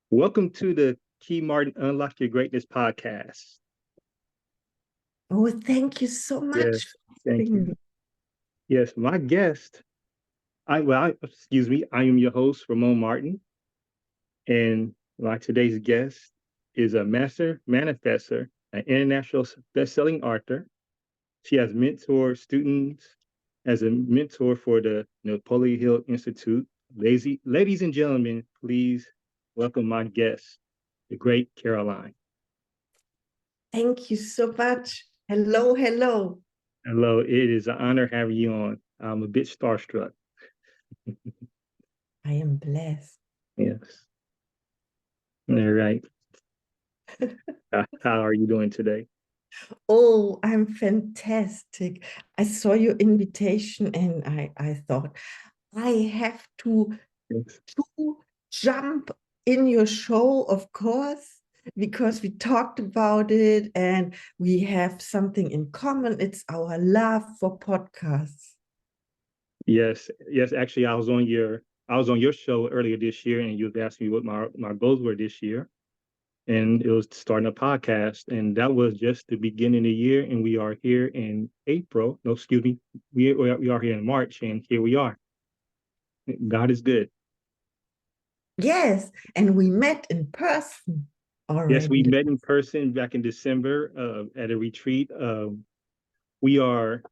Welcome to the Key Martin Unlock Your Greatness podcast. Oh, thank you so Yes, much. thank you. Yes, my guest, I am your host, Ramon Martin, and my today's guest is a master manifester, an international best-selling author. She has mentored students as a mentor for the Napoleon Hill Institute. Ladies and gentlemen, please welcome my guest, the great Caroline. Thank you so much. Hello, hello. Hello, it is an honor having you on. I'm a bit starstruck. I am blessed. Yes. All right. How are you doing today? Oh, I'm fantastic. I saw your invitation and I thought I have Yes. to jump in your show, of course, because we talked about it and we have something in common. It's our love for podcasts. Yes. Yes. Actually, I was on your show earlier this year, and you asked me what my goals were this year, and it was starting a podcast, and that was just the beginning of the year, and we are here in April. No, excuse me, we are here in March, and here we are. God is good. Yes, and we met in person Yes, we already. met in person back in December at a retreat. We are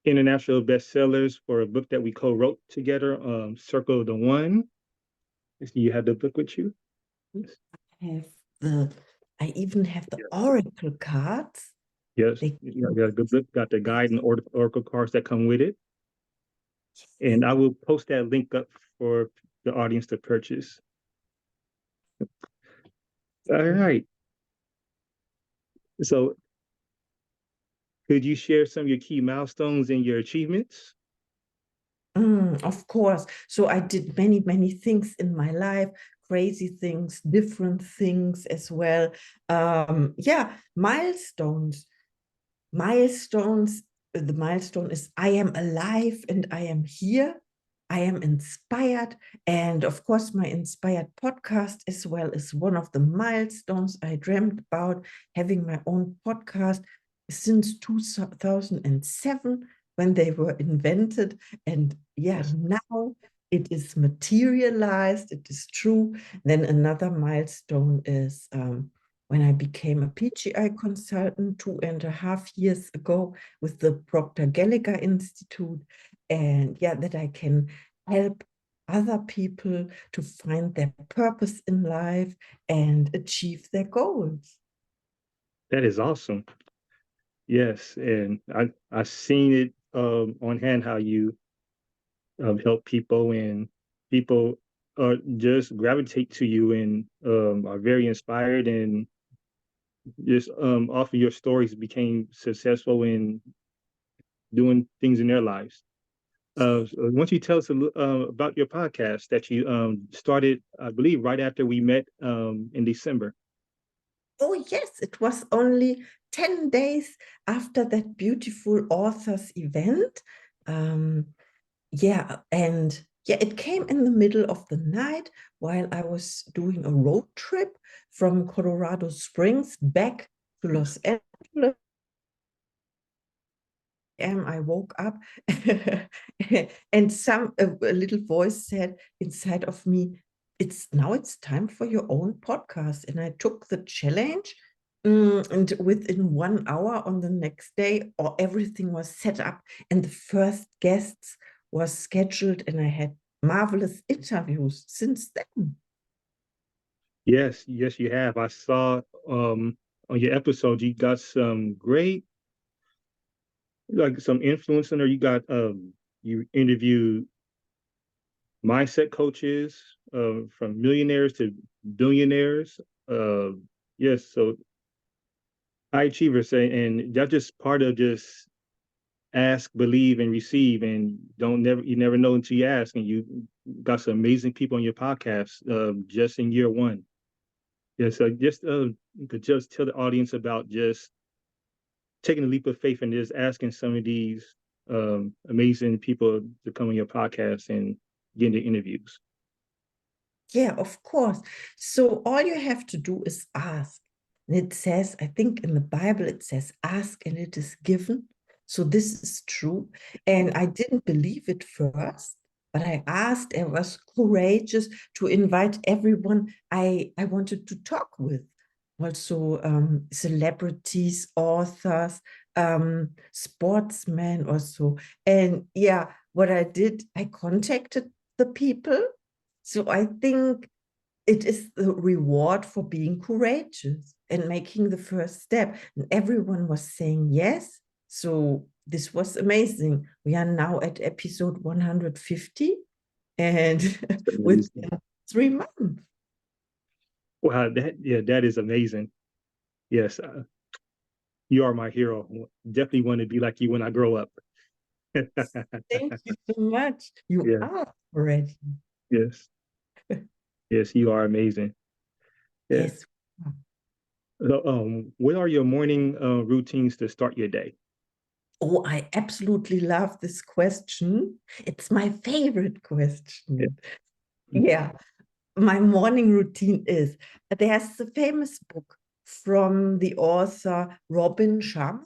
international bestsellers for a book that we co-wrote together, Circle of the One. You have the book with you? Yes. Have the I even have the oracle cards. Yes, They, you got a good book, got the guide and oracle cards that come with it. And I will post that link up for the audience to purchase. All right. So could you share some of your key milestones and your achievements? Of course. So I did many, many things in my life, crazy things, different things as well. Yeah, milestones. Milestones. The milestone is I am alive and I am here. I am inspired. And of course, my inspired podcast as well is one of the milestones I dreamt about, having my own podcast since 2007 when they were invented. And yeah, now it is materialized, it is true. Then another milestone is when I became a PGI consultant 2.5 years ago with the Proctor Gallagher Institute. And yeah, that I can help other people to find their purpose in life and achieve their goals. That is awesome. Yes, and I've seen it on hand how you help people, and people just gravitate to you and are very inspired, and just off of your stories became successful in doing things in their lives. So why don't you tell us about your podcast that you started, I believe, right after we met in December? Oh, yes, it was only 10 days after that beautiful authors event. Yeah, and yeah, it came in the middle of the night while I was doing a road trip from Colorado Springs back to Los Angeles. I woke up and a little voice said inside of me, it's time for your own podcast. And I took the challenge. And within 1 hour on the next day, or everything was set up and the first guests was scheduled, and I had marvelous interviews since then. Yes, yes, you have. I saw on your episode you got some great, like some influence in there. You got you interviewed mindset coaches from millionaires to billionaires. yes. So high achievers say, and that's just part of just ask, believe, and receive, and you never know until you ask. And you got some amazing people on your podcast just in year one. Yeah, so just to just tell the audience about just taking a leap of faith and just asking some of these amazing people to come on your podcast and get into interviews. Yeah, of course. So all you have to do is ask. And it says, I think in the Bible, it says, ask and it is given. So this is true. And I didn't believe it first, but I asked. I was courageous to invite everyone I wanted to talk with. Also, celebrities, authors, sportsmen also. And yeah, what I did, I contacted the people. So I think it is the reward for being courageous and making the first step. And everyone was saying yes. So this was amazing. We are now at episode 150 and Amazing. within 3 months. Wow, that is amazing. Yes, you are my hero. Definitely want to be like you when I grow up. Thank you so much. You Yeah, are already. yes, yes, you are amazing. Yeah. Yes. So, what are your morning routines to start your day? Oh, I absolutely love this question. It's my favorite Yeah. question. Yeah. My morning routine is there's a famous book from the author Robin Sharma.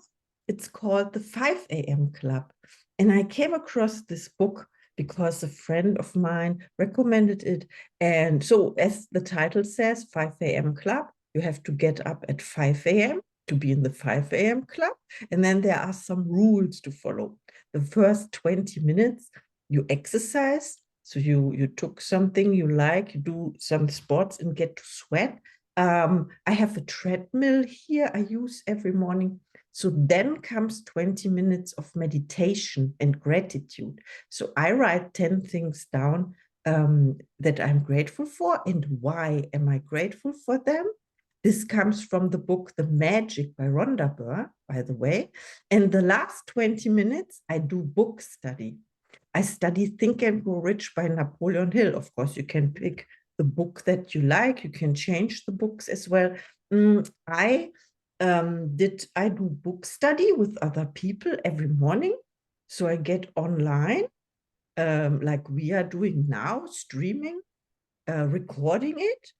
It's called The 5 a.m. Club. And I came across this book because a friend of mine recommended it. And so, as the title says, 5 a.m. Club, you have to get up at 5 a.m. to be in the 5 a.m. club. And then there are some rules to follow. The first 20 minutes, you exercise, so you took something you like, you do some sports and get to sweat. I have a treadmill here I use every morning. So then comes 20 minutes of meditation and gratitude. So I write 10 things down that I'm grateful for and why am I grateful for them. This comes from the book The Magic by Rhonda Byrne, by the way. And the last 20 minutes, I do book study. I study Think and Grow Rich by Napoleon Hill. Of course, you can pick the book that you like. You can change the books as well. I do book study with other people every morning. So I get online, like we are doing now, streaming, recording it,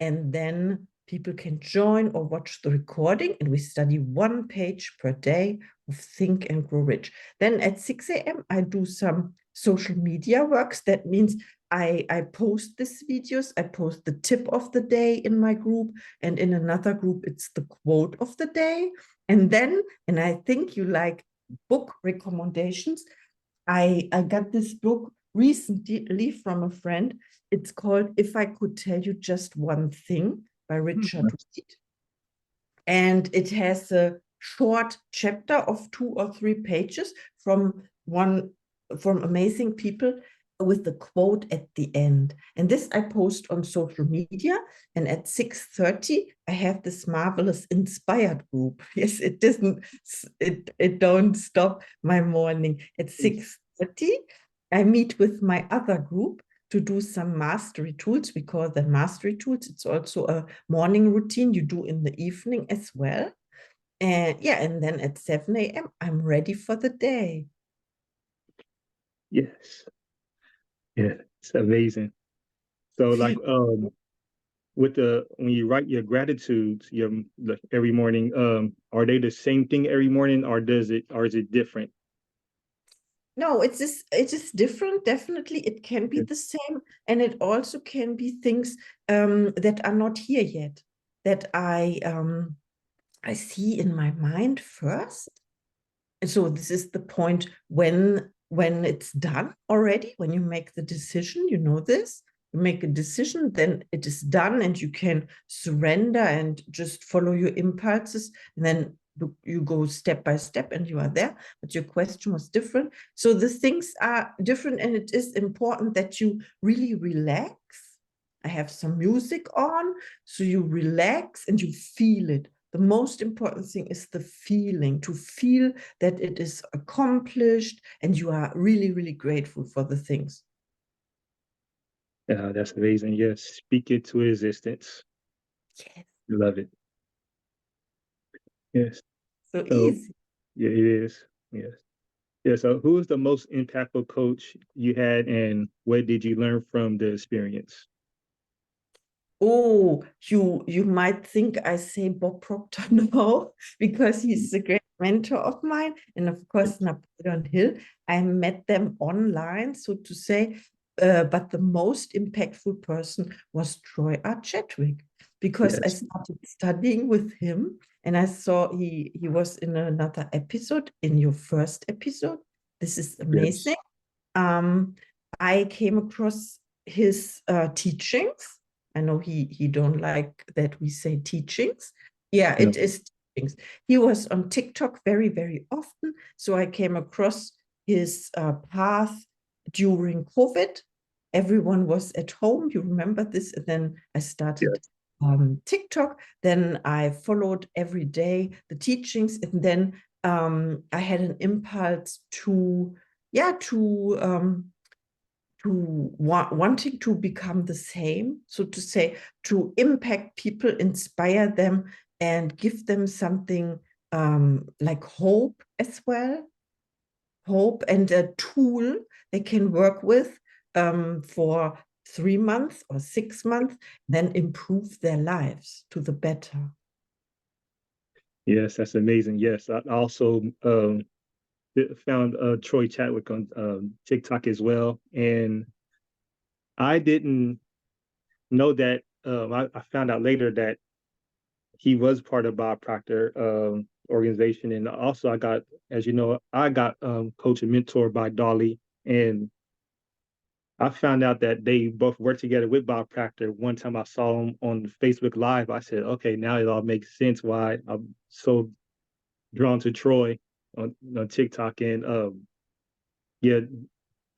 and then people can join or watch the recording, and we study 1 page per day of Think and Grow Rich. Then at 6 a.m., I do some social media works. That means I post these videos, I post the tip of the day in my group, and in another group, it's the quote of the day. And then, and I think you like book recommendations, I got this book recently from a friend. It's called If I Could Tell You Just One Thing by Richard Reed. And it has a short chapter of 2 or 3 pages from amazing people with the quote at the end. And this I post on social media. And at 6:30, I have this marvelous inspired group. Yes, it don't stop my morning. At 6:30, I meet with my other group to do some mastery tools. We call them mastery tools. It's also a morning routine you do in the evening as well. And yeah, and then at 7 a.m., I'm ready for the day. Yes. Yeah. It's amazing. So, like, with the when you write your gratitudes, your like every morning, are they the same thing every morning, or is it different? No, it is different. Definitely, it can be Yeah. the same, and it also can be things that are not here yet, that I see in my mind first. And so this is the point when it's done already, when you make the decision, you know this, you make a decision, then it is done, and you can surrender and just follow your impulses, and then you go step by step and you are there. But your question was different. So the things are different, and it is important that you really relax. I have some music on, so you relax and you feel it. The most important thing is the feeling, to feel that it is accomplished and you are really, really grateful for the things. That's amazing. Yes, speak it to existence. Yes. Love it. Yes. So So easy. yeah, it is. Yes. Yeah. So who is the most impactful coach you had, and what did you learn from the experience? Oh, you might think I say Bob Proctor now because he's a great mentor of mine, and of course Napoleon Hill. I met them online, so to say, but the most impactful person was Troy R. Chadwick because I Yes. started studying with him, and I saw he was in another episode, in your first episode. This is Yes. amazing. um, I came across his teachings. I know he don't like that we say teachings. Yeah, No. it is teachings. He was on TikTok very, very often. So I came across his path during COVID. Everyone was at home. You remember this? And then I started Yes. TikTok. Then I followed every day the teachings. And then I had an impulse to, yeah, to wanting to become the same, so to say, to impact people, inspire them, and give them something like hope as well, hope and a tool they can work with for 3 months or 6 months, then improve their lives to the better. Yes, that's amazing. Yes, I also found Troy Chadwick on TikTok as well, and I didn't know that. I found out later that he was part of Bob Proctor organization, and also I got, as you know, I got coach and mentor by Dolly, and I found out that they both worked together with Bob Proctor. One time I saw him on Facebook Live. I said, okay, now it all makes sense why I'm so drawn to Troy on TikTok. And yeah,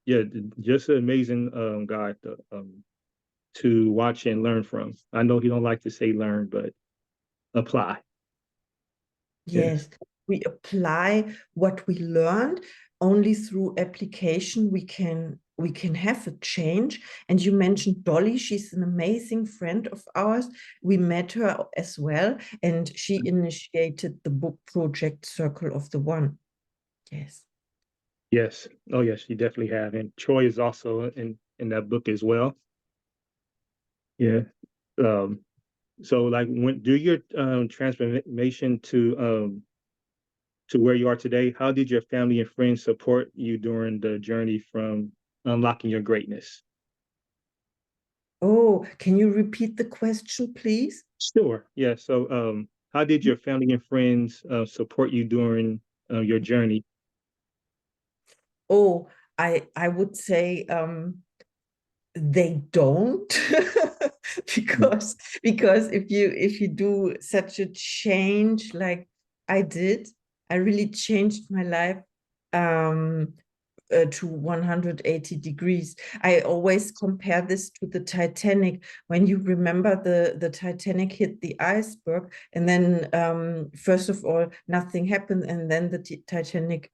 yeah, just an amazing guy to watch and learn from. I know he don't like to say learn, but apply. Yes. Yes, we apply what we learned. Only through application we can have a change. And you mentioned Dolly, she's an amazing friend of ours. We met her as well, and she initiated the book project Circle of the One. Yes. Yes. Oh, yes, you definitely have. And Troy is also in that book as well. Yeah. Um, so like when do your transformation to where you are today, how did your family and friends support you during the journey from unlocking your greatness? Oh, can you repeat the question, please? Sure. Yeah. So how did your family and friends support you during your journey? Oh, I would say they don't because if you do such a change like I did, I really changed my life um to 180 degrees. I always compare this to the Titanic. When you remember the Titanic hit the iceberg, and then first of all, nothing happened, and then the Titanic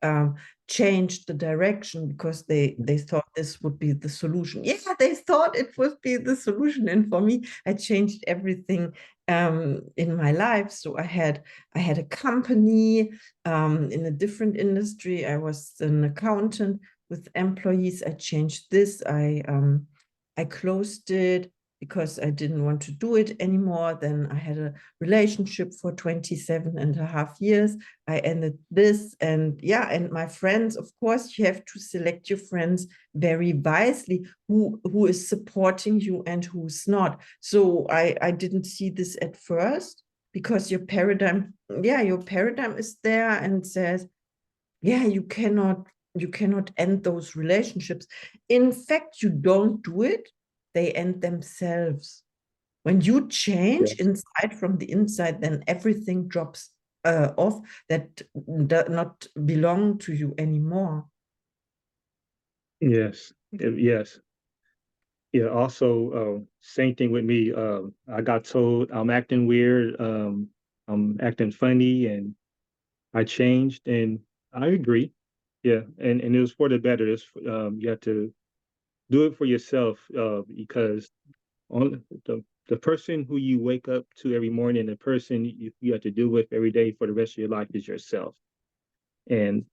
changed the direction because they thought this would be the solution. Yeah, they thought it would be the solution, and for me, I changed everything in my life. So I had a company in a different industry. I was an accountant with employees. I changed this. I closed it because I didn't want to do it anymore. Then I had a relationship for 27 and a half years. I ended this. And yeah, and my friends, of course, you have to select your friends very wisely, who is supporting you and who's not. So I didn't see this at first because your paradigm is there and says, yeah, you cannot end those relationships. In fact, you don't do it, they end themselves. When you change Yes. inside from the inside, then everything drops off that does not belong to you anymore. Yes. Yes. Yeah, also, same thing with me. I got told I'm acting weird, I'm acting funny, and I changed, and I agree. Yeah, and it was for the better. You have to do it for yourself, because on the person who you wake up to every morning, the person you have to deal with every day for the rest of your life is yourself. And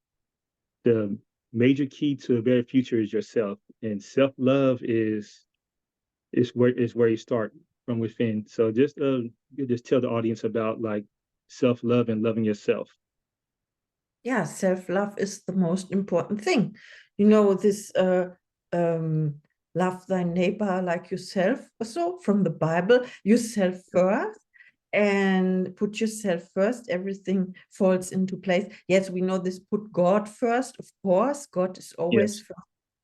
the major key to a better future is yourself. And self-love is where you start from within. So just tell the audience about like self-love and loving yourself. Yeah, self-love is the most important thing. You know, this um, love thy neighbor like yourself, also from the Bible, yourself first and put yourself first, everything falls into place. Yes, we know this, put God first, of course, God is always Yes. first.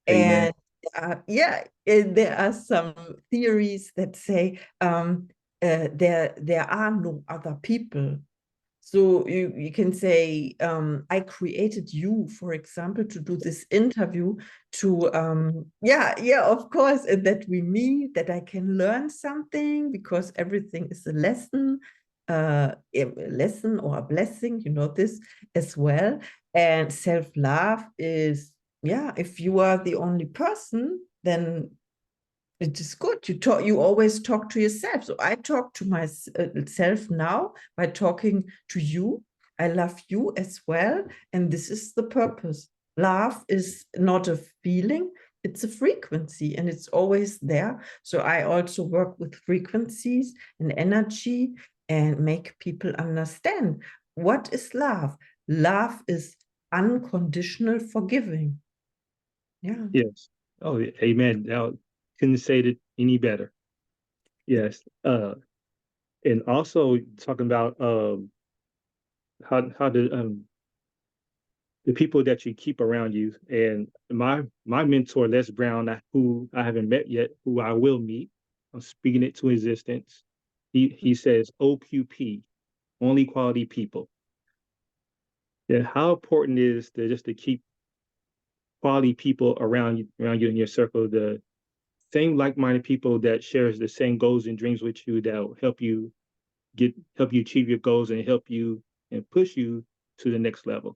Amen. And yeah, there are some theories that say there are no other people. So you can say, I created you, for example, to do this interview to, yeah, of course, and that we meet, that I can learn something because everything is a lesson or a blessing, you know, this as well. And self-love is, yeah, if you are the only person, then it is good. You always talk to yourself. So I talk to myself now by talking to you. I love you as well, and this is the purpose. Love is not a feeling, it's a frequency, and it's always there. So I also work with frequencies and energy and make people understand what is love. Love is unconditional forgiving. Yeah. Yes. Oh, amen. Now, couldn't say it any better. Yes. And also talking about how the people that you keep around you. And my mentor, Les Brown, who I haven't met yet, who I will meet, I'm speaking it to existence. He says OQP, only quality people. And how important is just to keep quality people around you in your circle, the same like-minded people that shares the same goals and dreams with you that will help you achieve your goals and help you and push you to the next level.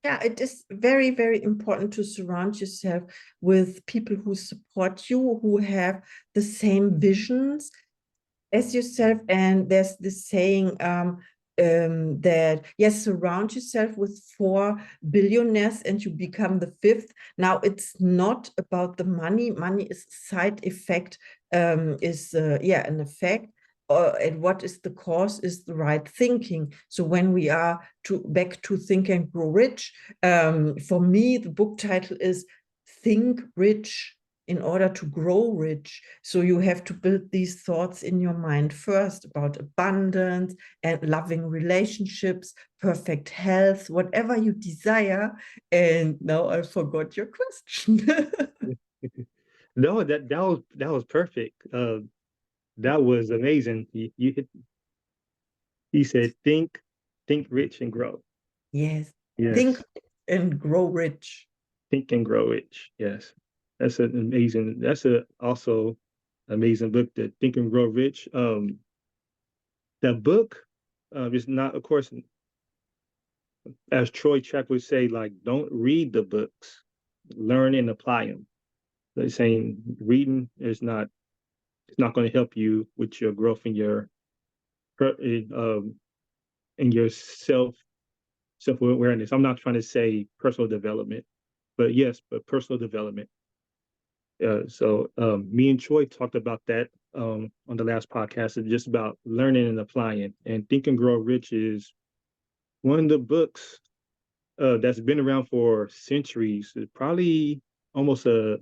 Yeah, it is very, very important to surround yourself with people who support you, who have the same visions as yourself. And there's this saying that, yes, surround yourself with 4 billionaires and you become the fifth. Now, it's not about the money. Money is a side effect, yeah, an effect. And what is the cause is the right thinking. So when we are back to Think and Grow Rich, for me, the book title is Think Rich in order to grow rich. So you have to build these thoughts in your mind first about abundance and loving relationships, perfect health, whatever you desire. And now I forgot your question. No, that was perfect. That was amazing. He said, think rich and grow. Yes, think Yes, and grow rich. think and grow rich. Yes, that's an amazing. That's a also amazing book. The Think and Grow Rich. The book is not, of course, as Troy Chapp would say, like don't read the books, learn and apply them. They're saying reading is not it's not going to help you with your growth in your self awareness. I'm not trying to say personal development, but yes, but personal development. So me and Troy talked about that on the last podcast. It's just about learning and applying. And Think and Grow Rich is one of the books that's been around for centuries. It's probably almost a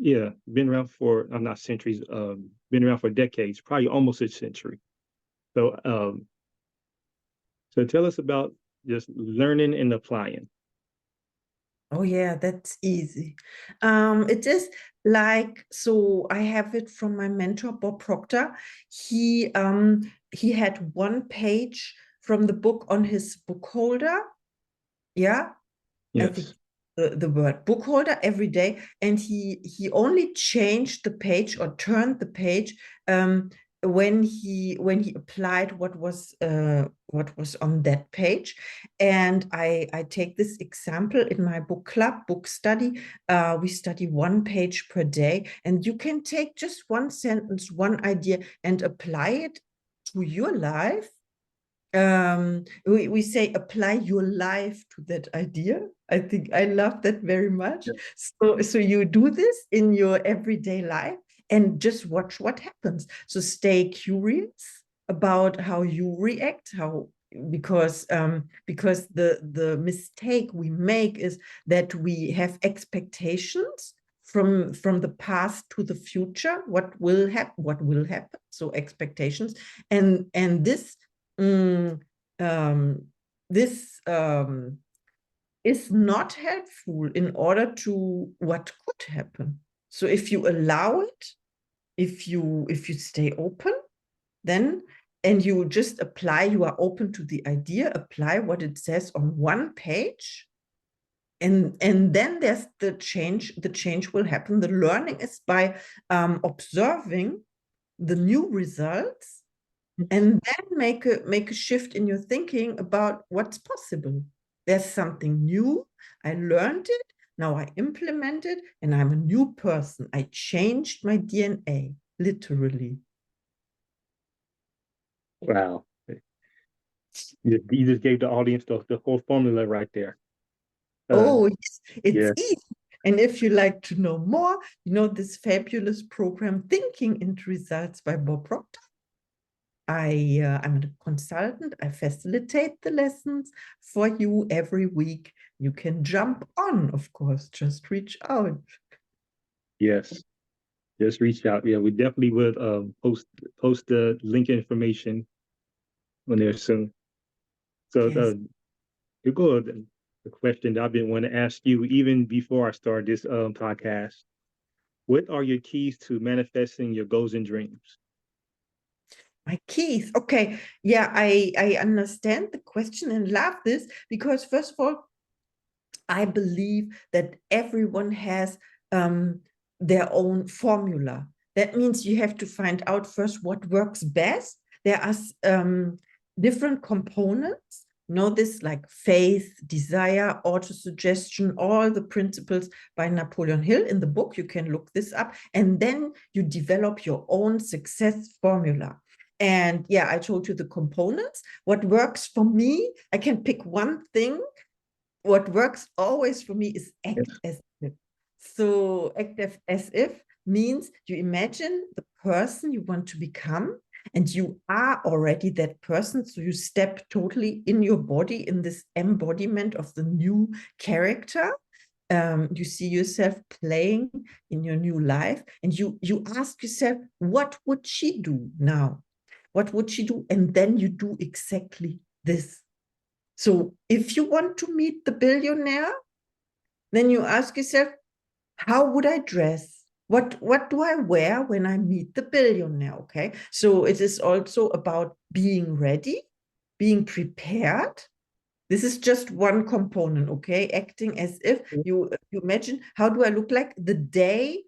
yeah, been around for not centuries, been around for decades, probably almost a century. So tell us about just learning and applying. Oh yeah, that's easy. It is like, so I have it from my mentor, Bob Proctor. He had one page from the book on his book holder. Yeah, I think Yes. the word book holder every day, and he only changed the page or turned the page when he applied what was on that page. And I take this example in my book club book study. We study one page per day, and you can take just one sentence, one idea, and apply it to your life. We say apply your life to that idea. I think I love that very much. Yeah. So you do this in your everyday life and just watch what happens. So stay curious about how you react, how because the mistake we make is that we have expectations from the past to the future. What will happen, so expectations, and Mm, um, this is not helpful in order to what could happen. So if you allow it, if you stay open, then and you just apply, you are open to the idea, apply what it says on one page, and then there's the change will happen. The learning is by observing the new results, and then make a shift in your thinking about what's possible. There's something new. I learned it. Now I implement it, and I'm a new person. I changed my DNA, literally. Wow. You just gave the audience the whole formula right there. Oh, yes, it's Yeah. easy. And if you like to know more, this fabulous program, Thinking into Results by Bob Proctor. I'm a consultant. I facilitate the lessons for you every week. You can jump on, of course, just reach out. Yes. Just reach out. Yeah, we definitely would post the link information on there soon. So Yes. to go the question that I've been wanting to ask you even before I started this podcast. What are your keys to manifesting your goals and dreams? My keys. Okay. Yeah, I understand the question and love this because, first of all, I believe that everyone has their own formula. That means you have to find out first what works best. There are different components. Know this, like faith, desire, autosuggestion, all the principles by Napoleon Hill in the book. You can look this up. And then you develop your own success formula. And yeah, I told you the components. What works for me, I can pick one thing. What works always for me is act Yes. as if. So act as if means you imagine the person you want to become, and you are already that person. So you step totally in your body in this embodiment of the new character. You see yourself playing in your new life, and you ask yourself, what would she do now? What would she do? And then you do exactly this. So if you want to meet the billionaire, then you ask yourself, how would I dress? What do I wear when I meet the billionaire? Okay. So it is also about being ready, being prepared. This is just one component, okay? Acting as if you imagine, how do I look like the day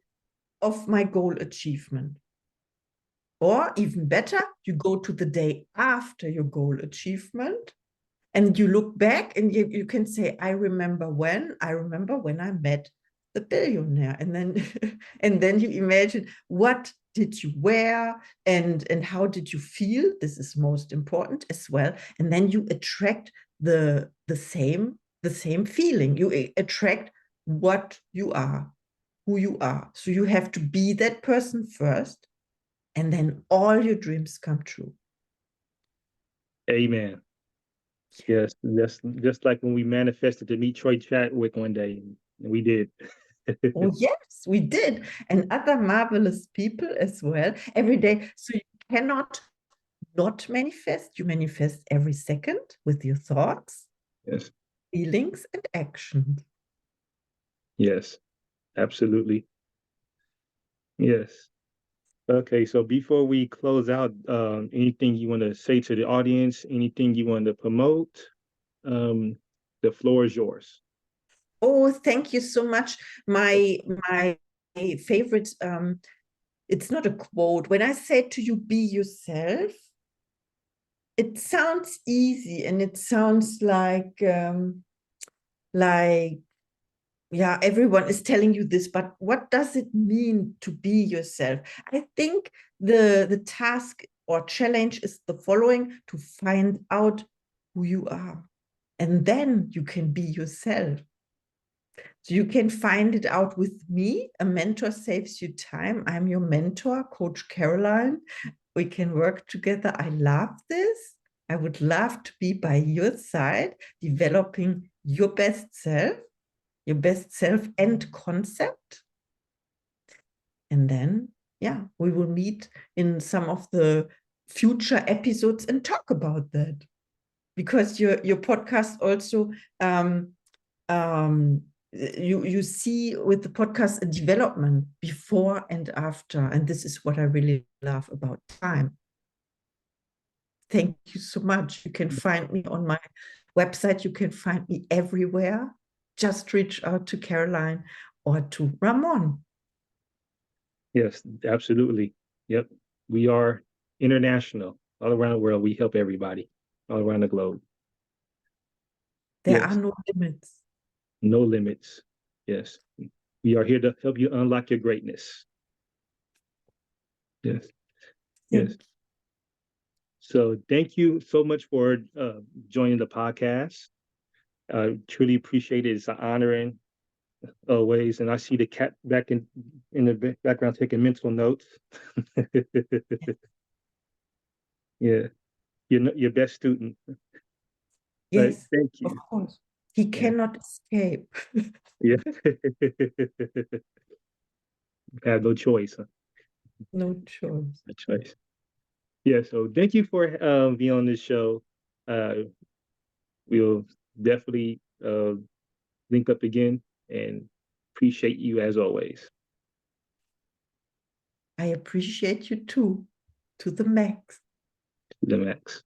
of my goal achievement? Or even better, you go to the day after your goal achievement, and you look back and you can say, I remember when I met the billionaire. And then and then you imagine, what did you wear, and how did you feel? This is most important as well. And then you attract the same feeling. You attract what you are, who you are. So you have to be that person first, and then all your dreams come true. Amen. Yes. Just like when we manifested to meet Troy Chadwick one day. We did. Oh, yes, we did. And other marvelous people as well every day. So you cannot not manifest. You manifest every second with your thoughts, Yes. feelings, and actions. Yes. Absolutely. Yes. Okay, so before we close out, anything you want to say to the audience, anything you want to promote, um, the floor is yours. Oh, thank you so much. My favorite, it's not a quote. When I say to you, be yourself, it sounds easy and it sounds like yeah, everyone is telling you this, but what does it mean to be yourself? I think the task or challenge is the following: to find out who you are, and then you can be yourself. So you can find it out with me. A mentor saves you time. I'm your mentor, Coach Caroline. We can work together. I love this. I would love to be by your side, developing your best self and concept. And then, yeah, we will meet in some of the future episodes and talk about that. Because your podcast also you see with the podcast a development before and after, and this is what I really love about time. Thank you so much. You can find me on my website. You can find me everywhere. Just reach out to Caroline or to Ramon. Yes, absolutely. Yep. We are international all around the world. We help everybody all around the globe. There are Yes, no limits. no limits. Yes. We are here to help you unlock your greatness. Yes. Yes. So thank you so much for joining the podcast. I truly appreciate it. It's an honor and always. And I see the cat back in the background taking mental notes. Yeah, you're your best student. But Yes, thank of you. course. He Yeah. cannot escape. Yeah. Have no choice. Huh? No choice. No choice. Yeah. So thank you for being on this show. Uh, we'll definitely link up again and appreciate you as always. I appreciate you too, to the max. The max.